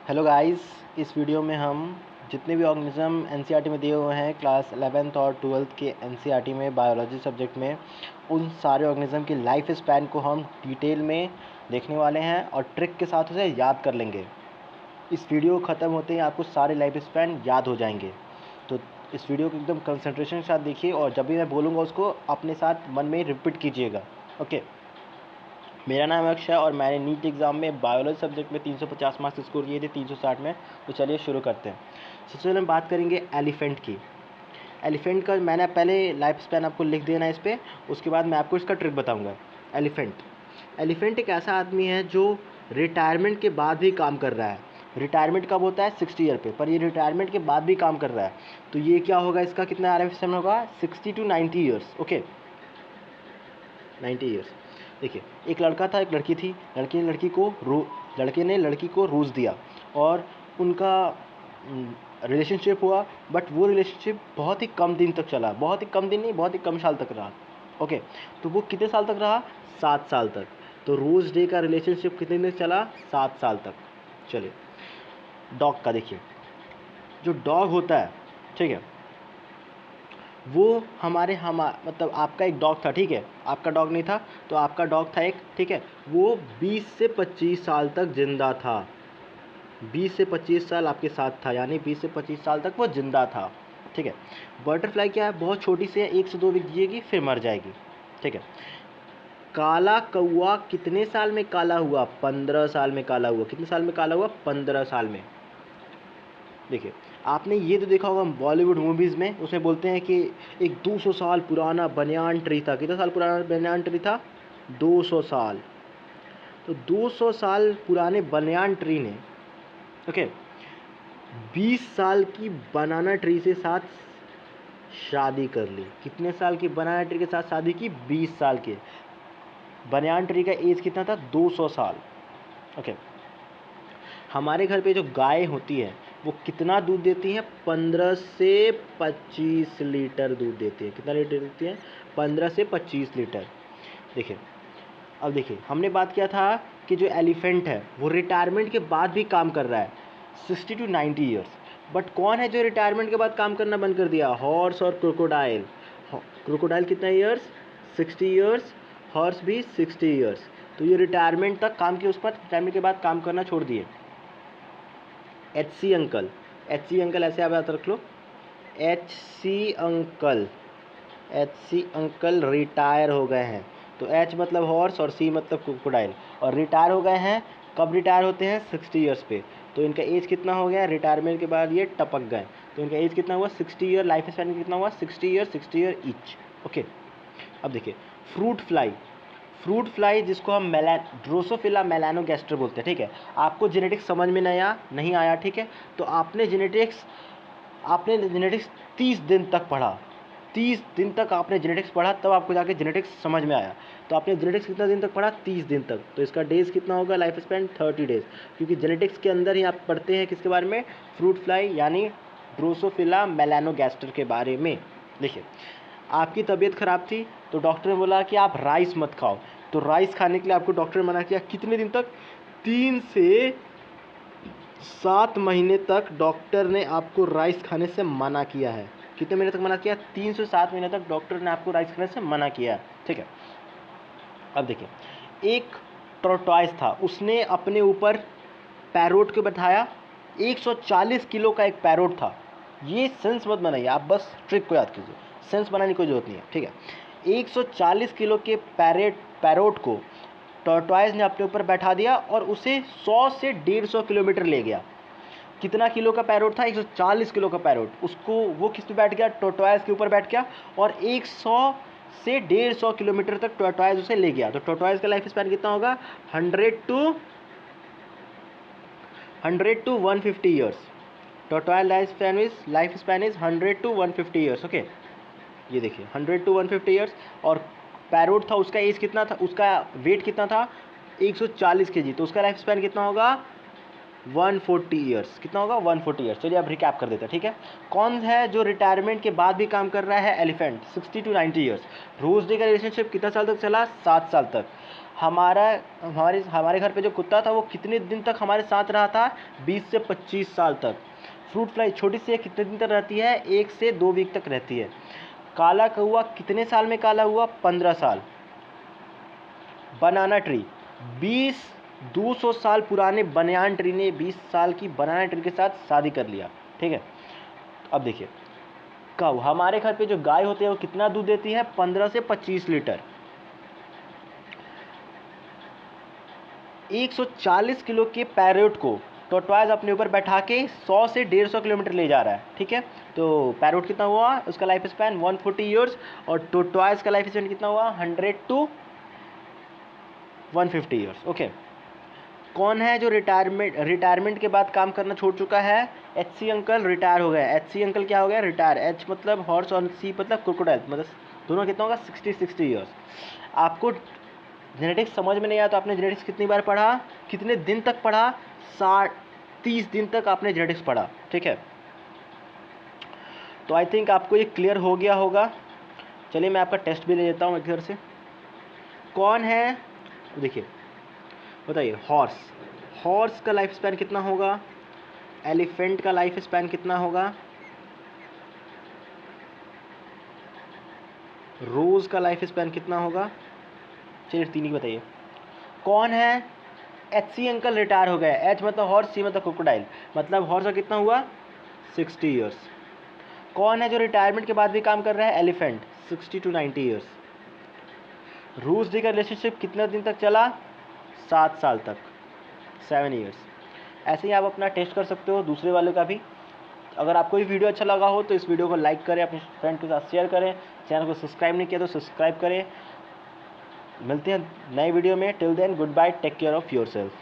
Hello guys, इस video में हम जितने भी ऑर्गेनिज्म एनसीईआरटी में दिए हुए हैं क्लास 11th और 12th के एनसीईआरटी में बायोलॉजी सब्जेक्ट में, उन सारे ऑर्गेनिज्म की लाइफ स्पैन को हम डिटेल में देखने वाले हैं और ट्रिक के साथ उसे याद कर लेंगे। इस वीडियो ख़त्म होते ही आपको सारे लाइफ स्पैन याद हो जाएंगे। तो इस वीडियो को एकदम कंसंट्रेशन के साथ देखिए और जब भी मैं बोलूँगा उसको अपने साथ मन में रिपीट कीजिएगा। ओके। मेरा नाम अक्षय और मैंने नीट एग्ज़ाम में बायोलॉजी सब्जेक्ट में 350 मार्क्स स्कोर किए थे 360 में। तो चलिए शुरू करते हैं। सबसे पहले हम बात करेंगे एलिफेंट की। एलिफेंट का मैंने पहले लाइफ स्पैन आपको लिख देना है इस पर, उसके बाद मैं आपको इसका ट्रिक बताऊंगा। एलिफेंट एक ऐसा आदमी है जो रिटायरमेंट के बाद भी काम कर रहा है। रिटायरमेंट कब होता है? 60 ईयर पे, पर ये रिटायरमेंट के बाद भी काम कर रहा है। तो ये क्या होगा, इसका कितना लाइफ स्पैन होगा? 60 to 90 ईयर्स। Okay, 90 years. देखिए, एक लड़का था, एक लड़की थी। लड़के ने लड़की को रोज़ दिया और उनका रिलेशनशिप हुआ, बट वो रिलेशनशिप बहुत ही कम दिन तक चला। बहुत ही कम दिन नहीं, बहुत ही कम साल तक रहा। ओके, तो वो कितने साल तक रहा? 7 साल तक। तो रोज़ डे का रिलेशनशिप कितने दिन चला? 7 साल तक। चलिए, डॉग का देखिए। जो डॉग होता है, ठीक है, वो मतलब आपका एक डॉग था, ठीक है, आपका डॉग नहीं था तो आपका डॉग था एक, ठीक है, वो 20 से 25 साल तक जिंदा था। 20 से 25 साल आपके साथ था, यानी 20 से 25 साल तक वो जिंदा था, ठीक है। बटरफ्लाई क्या है? बहुत छोटी सी है, 1 से 2 वीक जिएगी फिर मर जाएगी, ठीक है। काला कौआ कितने साल में काला हुआ? 15 साल में काला हुआ। कितने साल में काला हुआ? 15 साल में। देखिए, आपने ये तो देखा होगा बॉलीवुड मूवीज़ में, उसमें बोलते हैं कि एक 200 साल पुराना बनियान ट्री था। कितना साल पुराना बनियान ट्री था? 200 साल। तो 200 साल पुराने बनियान ट्री ने, ओके, 20 साल की बनाना ट्री से साथ शादी कर ली। कितने साल की बनाना ट्री के साथ शादी की? 20 साल के। बनियान ट्री का एज कितना था? 200 साल। ओके। हमारे घर पे जो गाय होती है वो कितना दूध देती हैं? 15 से 25 लीटर दूध देती है। कितना लीटर देती हैं? 15 से 25 लीटर। देखिए, अब देखिए, हमने बात किया था कि जो एलिफेंट है वो रिटायरमेंट के बाद भी काम कर रहा है 60 to 90 ईयर्स। बट कौन है जो रिटायरमेंट के बाद काम करना बंद कर दिया? हॉर्स और क्रोकोडाइल। क्रोकोडाइल कितना ईयर्स? 60 ईयर्स। हॉर्स भी 60 ईयर्स। तो ये रिटायरमेंट तक काम किया, उस पर रिटायरमेंट के बाद काम करना छोड़ दिए। एच सी अंकल ऐसे आप याद रख लो। एच सी अंकल रिटायर हो गए हैं। तो एच मतलब हॉर्स और सी मतलब क्रोकोडाइल, और रिटायर हो गए हैं। कब रिटायर होते हैं? 60 ईयर्स पे। तो इनका एज कितना हो गया? रिटायरमेंट के बाद ये टपक गए, तो इनका एज कितना हुआ? 60 ईयर। लाइफ स्पैन कितना हुआ? 60 ईयर ईच। ओके। अब देखिए, फ्रूट फ्लाई जिसको हम ड्रोसोफिला मेलानोगैस्टर बोलते हैं, ठीक है। आपको जेनेटिक्स समझ में नहीं आया, ठीक है, तो आपने जेनेटिक्स 30 दिन तक पढ़ा। 30 दिन तक आपने जेनेटिक्स पढ़ा, तब आपको जाके जेनेटिक्स समझ में आया। तो आपने जेनेटिक्स कितना दिन तक पढ़ा? 30 दिन तक। तो इसका डेज कितना होगा? लाइफ स्पैन 30 डेज, क्योंकि जेनेटिक्स के अंदर ही आप पढ़ते हैं किसके बारे में? फ्रूट फ्लाई यानी ड्रोसोफिला मेलानोगैस्टर के बारे में। देखिए, आपकी तबीयत ख़राब थी तो डॉक्टर ने बोला कि आप राइस मत खाओ। तो राइस खाने के लिए आपको डॉक्टर ने मना किया। कितने दिन तक? 3 से 7 महीने तक डॉक्टर ने आपको राइस खाने से मना किया है। कितने महीने तक मना किया? 3 से 7 महीने तक डॉक्टर ने आपको राइस खाने से मना किया है, ठीक है। अब देखिए, एक टॉर्टॉइस था, उसने अपने ऊपर पैरोट को बैठाया। 140 किलो का एक पैरोट था। ये सेंस मत बनाइए, आप बस ट्रिक को याद कीजिए, सेंस बनाने की कोई जरूरत नहीं है, ठीक है। 140 किलो के पैरोट को टॉर्टॉइस ने अपने ऊपर बैठा दिया और उसे 100 से 150 किलोमीटर ले गया। कितना किलो का पैरोट था? 140 किलो का पैरोट। उसको वो किस पे बैठ गया? टॉर्टॉइस के ऊपर बैठ गया और 100 से 150 किलोमीटर तक टॉर्टॉइस उसे ले गया। तो टॉर्टॉइस का लाइफ स्पैन कितना होगा? 100 to 150 years. Tortoise life span is 100 to 150 years. Okay, ये देखिए, 100 to 150 ईयर्स। और पैरोट था, उसका एज कितना था? उसका वेट कितना था? 140 केजी। तो उसका लाइफ स्पैन कितना होगा? 140 ईयर्स। कितना होगा? 140 ईयर्स। चलिए अब रिकैप कर देते हैं, ठीक है। कौन है जो रिटायरमेंट के बाद भी काम कर रहा है? Elephant, 60 to 90 years. Rose day का रिलेशनशिप कितना साल तक चला? 7 साल तक। हमारा हमारे घर पे जो कुत्ता था वो कितने दिन तक हमारे साथ रहा था? 20 से 25 साल तक। फ्रूट फ्लाई छोटी सी है, कितने दिन तक रहती है? 1 से 2 वीक तक रहती है। काला कौआ कितने साल में काला हुआ? 15 साल। बनाना ट्री 200 साल पुराने बनियान ट्री ने 20 साल की बनाना ट्री के साथ शादी कर लिया। ठीक है, अब देखिए कौ हमारे घर पे जो गाय होती है वो कितना दूध देती है? 15 से 25 लीटर। 140 किलो के पैरोट को टोटवाइज अपने ऊपर बैठा के 100 से 150 किलोमीटर ले जा रहा है। ठीक है, तो पैरोट कितना हुआ? उसका लाइफ स्पैन 140 ईयर्स, और टोटवाइज का लाइफ स्पैन कितना हुआ? 100 to 150 ईयर्स। ओके, कौन है जो रिटायरमेंट के बाद काम करना छोड़ चुका है? एचसी अंकल रिटायर हो गए। एचसी अंकल क्या हो गया? रिटायर। एच मतलब हॉर्स और सी मतलब क्रोकोडाइल, मतलब दोनों कितना होगा? 60 ईयर्स। आपको जेनेटिक्स समझ में नहीं आया तो आपने जेनेटिक्स कितनी बार पढ़ा? कितने दिन तक पढ़ा? 30 दिन तक आपने जेनेटिक्स पढ़ा। ठीक है, तो आई थिंक आपको ये क्लियर हो गया होगा। चलिए मैं आपका टेस्ट भी ले लेता हूँ एक घर से। कौन है, देखिए बताइए, हॉर्स का लाइफ स्पैन कितना होगा? एलिफेंट का लाइफ स्पैन कितना होगा? रोज़ का लाइफ स्पैन कितना होगा? चलिए तीन ही बताइए। कौन है? एचसी अंकल रिटायर हो गए। एच मतलब हॉर्स, सी मतलब क्रोकोडाइल, मतलब हॉर्स का कितना हुआ? 60 ईयर्स। कौन है जो रिटायरमेंट के बाद भी काम कर रहा है? Elephant, 60 to 90 years. रूस डी का रिलेशनशिप कितने दिन तक चला? 7 साल तक, 7 ईयर्स। ऐसे ही आप अपना टेस्ट कर सकते हो दूसरे वाले का भी। अगर आपको ये वीडियो अच्छा लगा हो तो इस वीडियो को लाइक करें, अपने फ्रेंड के साथ शेयर करें, चैनल को सब्सक्राइब नहीं किया तो सब्सक्राइब करें। मिलते हैं नए वीडियो में। Till then goodbye, take care of yourself.